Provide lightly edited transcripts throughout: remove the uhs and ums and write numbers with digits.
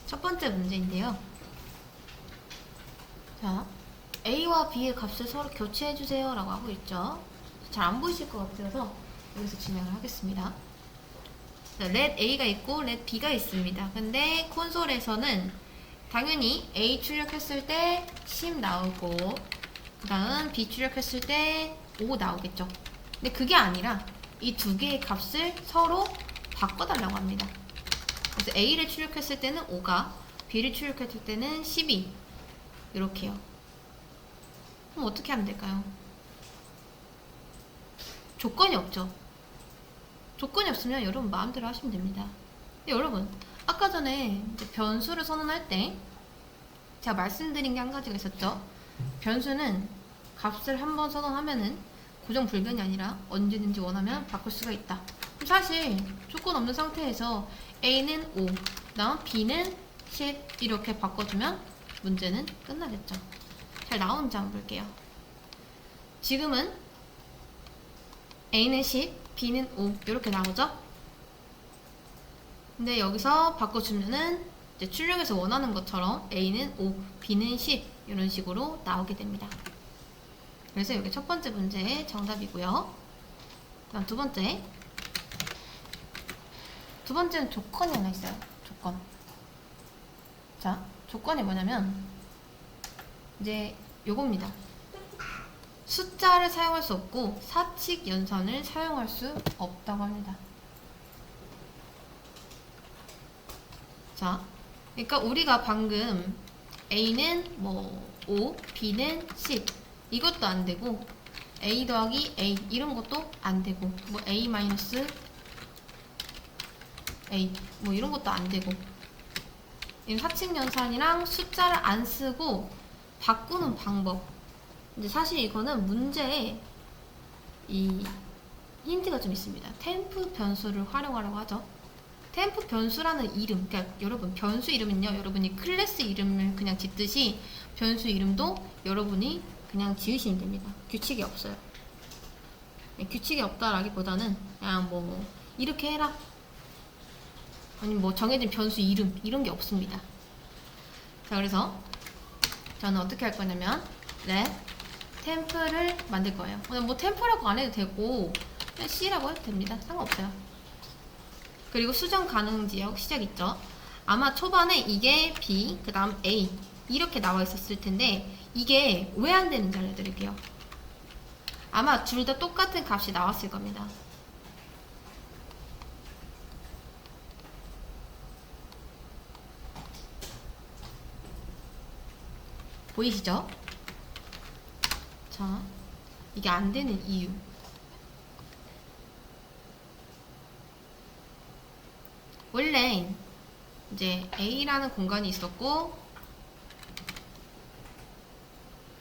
첫 번째 문제인데요. 자, A와 B의 값을 서로 교체해주세요 라고 하고 있죠. 잘 안 보이실 것 같아서 여기서 진행을 하겠습니다. 자, let A가 있고 let B가 있습니다. 근데 콘솔에서는 당연히 A 출력했을 때 10 나오고 그 다음 B 출력했을 때 5 나오겠죠. 근데 그게 아니라 이 두 개의 값을 서로 바꿔달라고 합니다. 그래서 A를 출력했을 때는 5가, B를 출력했을 때는 12 이렇게요. 그럼 어떻게 하면 될까요? 조건이 없죠. 조건이 없으면 여러분 마음대로 하시면 됩니다. 근데 여러분 아까 전에 이제 변수를 선언할 때 제가 말씀드린 게 한 가지가 있었죠. 변수는 값을 한번 선언하면은 고정 불변이 아니라 언제든지 원하면 바꿀 수가 있다. 그럼 사실 조건 없는 상태에서 A는 5, 그다음 B는 10 이렇게 바꿔주면 문제는 끝나겠죠. 잘 나오는지 한번 볼게요. 지금은 A는 10, B는 5 이렇게 나오죠? 근데 여기서 바꿔주면은 이제 출력에서 원하는 것처럼 A는 5, B는 10 이런 식으로 나오게 됩니다. 그래서 여기 첫 번째 문제의 정답이고요. 그다음 두 번째는 조건이 하나 있어요. 조건. 자, 조건이 뭐냐면 이제 요겁니다. 숫자를 사용할 수 없고 사칙 연산을 사용할 수 없다고 합니다. 자, 그러니까 우리가 방금 A는 뭐 5, B는 10 이것도 안 되고 A 더하기 A 이런 것도 안 되고 뭐 A 마이너스 A 뭐 이런 것도 안 되고 이 사칙 연산이랑 숫자를 안 쓰고 바꾸는 방법. 근데 사실 이거는 문제에 이 힌트가 좀 있습니다. 템프 변수를 활용하라고 하죠. 템프 변수라는 이름, 그러니까 여러분 변수 이름은요, 여러분이 클래스 이름을 그냥 짓듯이 변수 이름도 여러분이 그냥 지으시면 됩니다. 규칙이 없어요. 규칙이 없다라기보다는 그냥 뭐 이렇게 해라, 아니면 뭐 정해진 변수 이름 이런 게 없습니다. 자, 그래서 저는 어떻게 할 거냐면 템프를 만들 거예요. 뭐 템프라고 안 해도 되고 그냥 C라고 해도 됩니다. 상관없어요. 그리고 수정 가능 지역 시작 있죠. 아마 초반에 이게 B, 그 다음 A 이렇게 나와 있었을 텐데 이게 왜 안 되는지 알려드릴게요. 아마 둘 다 똑같은 값이 나왔을 겁니다. 보이시죠? 자, 이게 안 되는 이유. 원래 이제 A라는 공간이 있었고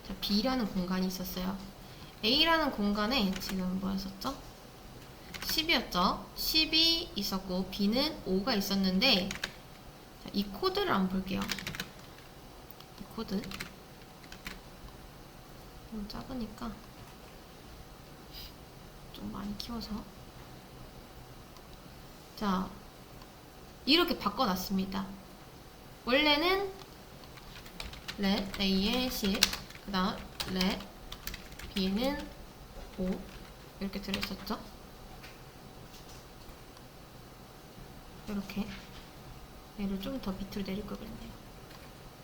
자, B라는 공간이 있었어요. A라는 공간에 지금 뭐였었죠? 10이었죠? 10이 있었고 B는 5가 있었는데 자, 이 코드를 한번 볼게요. 이 코드 좀 작으니까 좀 많이 키워서 자, 이렇게 바꿔놨습니다. 원래는 let A에 10, 그 다음 let B는 5 이렇게 들어있었죠. 이렇게 얘를 좀 더 밑으로 내릴 걸 그랬네요.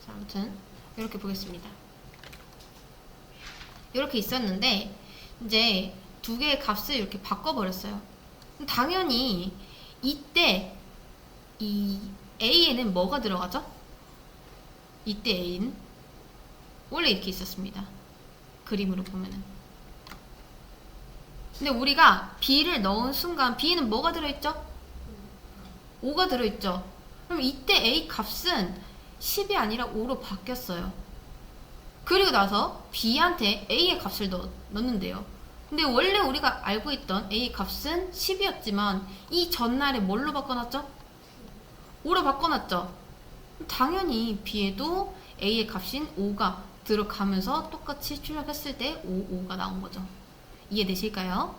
자, 아무튼 이렇게 보겠습니다. 이렇게 있었는데 이제 두 개의 값을 이렇게 바꿔버렸어요. 당연히 이때 이 A에는 뭐가 들어가죠? 이때 A는 원래 이렇게 있었습니다. 그림으로 보면은. 근데 우리가 B를 넣은 순간 B는 뭐가 들어있죠? 5가 들어있죠. 그럼 이때 A 값은 10이 아니라 5로 바뀌었어요. 그리고 나서 B한테 A의 값을 넣는데요. 근데 원래 우리가 알고 있던 A 값은 10이었지만 이 전날에 뭘로 바꿔놨죠? 5로 바꿔놨죠. 당연히 B에도 A의 값인 5가 들어가면서 똑같이 출력했을 때 5, 5가 나온 거죠. 이해되실까요?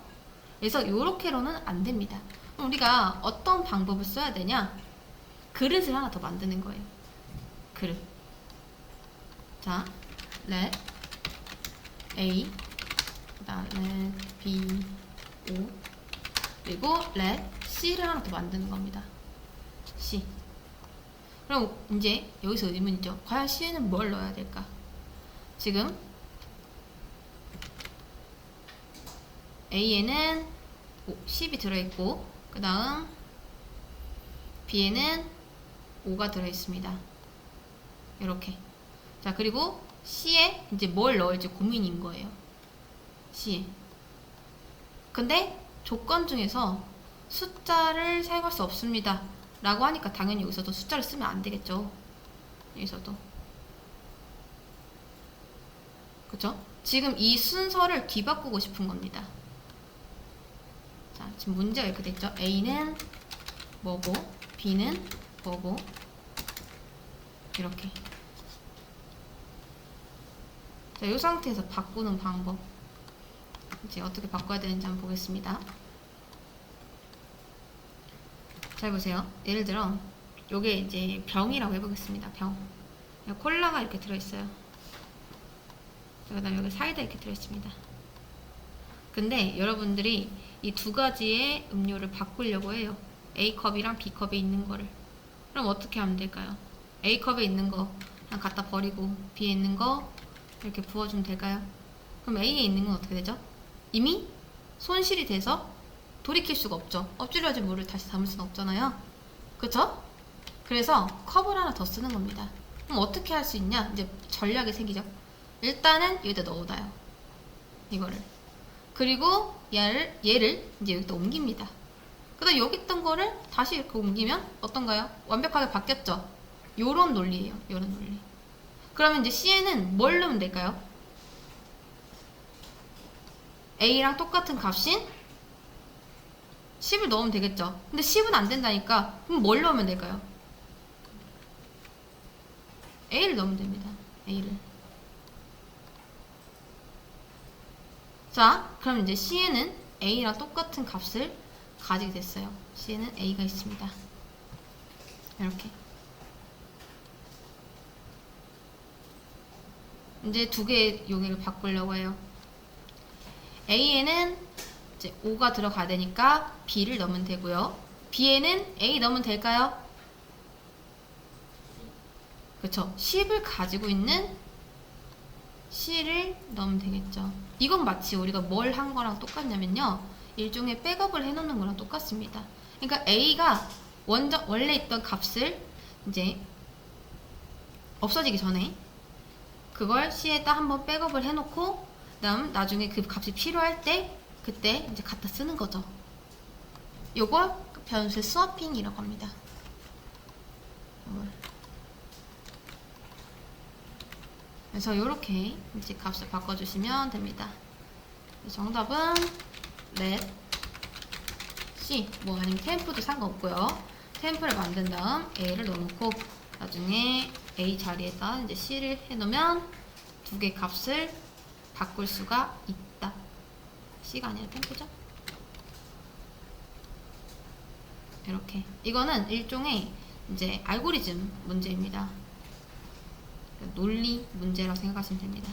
그래서 요렇게로는 안 됩니다. 우리가 어떤 방법을 써야 되냐? 그릇을 하나 더 만드는 거예요. 그릇. 자, let A, 그다음에 B, O, 그리고 let C를 하나 더 만드는 겁니다. C. 그럼 이제 여기서 의문이죠. 과연 C에는 뭘 넣어야 될까? 지금 A에는 10이 들어있고, 그 다음 B에는 5가 들어있습니다. 이렇게. 자, 그리고 C에 이제 뭘 넣을지 고민인 거예요. C에. 근데 조건 중에서 숫자를 사용할 수 없습니다 라고 하니까 당연히 여기서도 숫자를 쓰면 안 되겠죠. 여기서도. 그쵸? 지금 이 순서를 뒤바꾸고 싶은 겁니다. 자, 지금 문제가 이렇게 됐죠. A는 뭐고, B는 뭐고, 이렇게. 자, 이 상태에서 바꾸는 방법. 이제 어떻게 바꿔야 되는지 한번 보겠습니다. 잘 보세요. 예를 들어, 요게 이제 병이라고 해보겠습니다. 병. 콜라가 이렇게 들어있어요. 그 다음에 여기 사이다 이렇게 들어있습니다. 근데 여러분들이 이 두 가지의 음료를 바꾸려고 해요. A컵이랑 B컵에 있는 거를. 그럼 어떻게 하면 될까요? A컵에 있는 거 그냥 갖다 버리고 B에 있는 거 이렇게 부어주면 될까요? 그럼 A에 있는 건 어떻게 되죠? 이미 손실이 돼서 돌이킬 수가 없죠. 엎질러진 물을 다시 담을 수는 없잖아요. 그쵸? 그래서 컵을 하나 더 쓰는 겁니다. 그럼 어떻게 할 수 있냐? 이제 전략이 생기죠. 일단은 여기다 넣어놔요. 이거를. 그리고 얘를 이제 여기다 옮깁니다. 그 다음 여기 있던 거를 다시 이렇게 옮기면 어떤가요? 완벽하게 바뀌었죠? 요런 논리예요. 요런 논리. 그러면 이제 C에는 뭘 넣으면 될까요? A랑 똑같은 값인 10을 넣으면 되겠죠. 근데 10은 안 된다니까. 그럼 뭘 넣으면 될까요? A를 넣으면 됩니다. A를. 자, 그럼 이제 C에는 A랑 똑같은 값을 가지게 됐어요. C에는 A가 있습니다. 이렇게. 이제 두 개의 용액을 바꾸려고 해요. A에는 이제 5가 들어가야 되니까 B를 넣으면 되고요. B에는 A 넣으면 될까요? 그쵸. 10을 가지고 있는 C를 넣으면 되겠죠. 이건 마치 우리가 뭘 한 거랑 똑같냐면요. 일종의 백업을 해놓는 거랑 똑같습니다. 그러니까 A가 원래 있던 값을 이제 없어지기 전에 그걸 C에다 한번 백업을 해놓고 그다음 나중에 그 값이 필요할 때 그때 이제 갖다 쓰는 거죠. 요걸 변수의 스와핑이라고 합니다. 그래서 이렇게 이제 값을 바꿔주시면 됩니다. 정답은 let C, 뭐 아니면 템프도 상관없고요. 템프를 만든 다음 A를 넣어놓고 나중에 A 자리에다 이제 C를 해놓으면 두 개 값을 바꿀 수가 있다. C가 아니라 템프죠? 이렇게. 이거는 일종의 이제 알고리즘 문제입니다. 논리 문제라고 생각하시면 됩니다.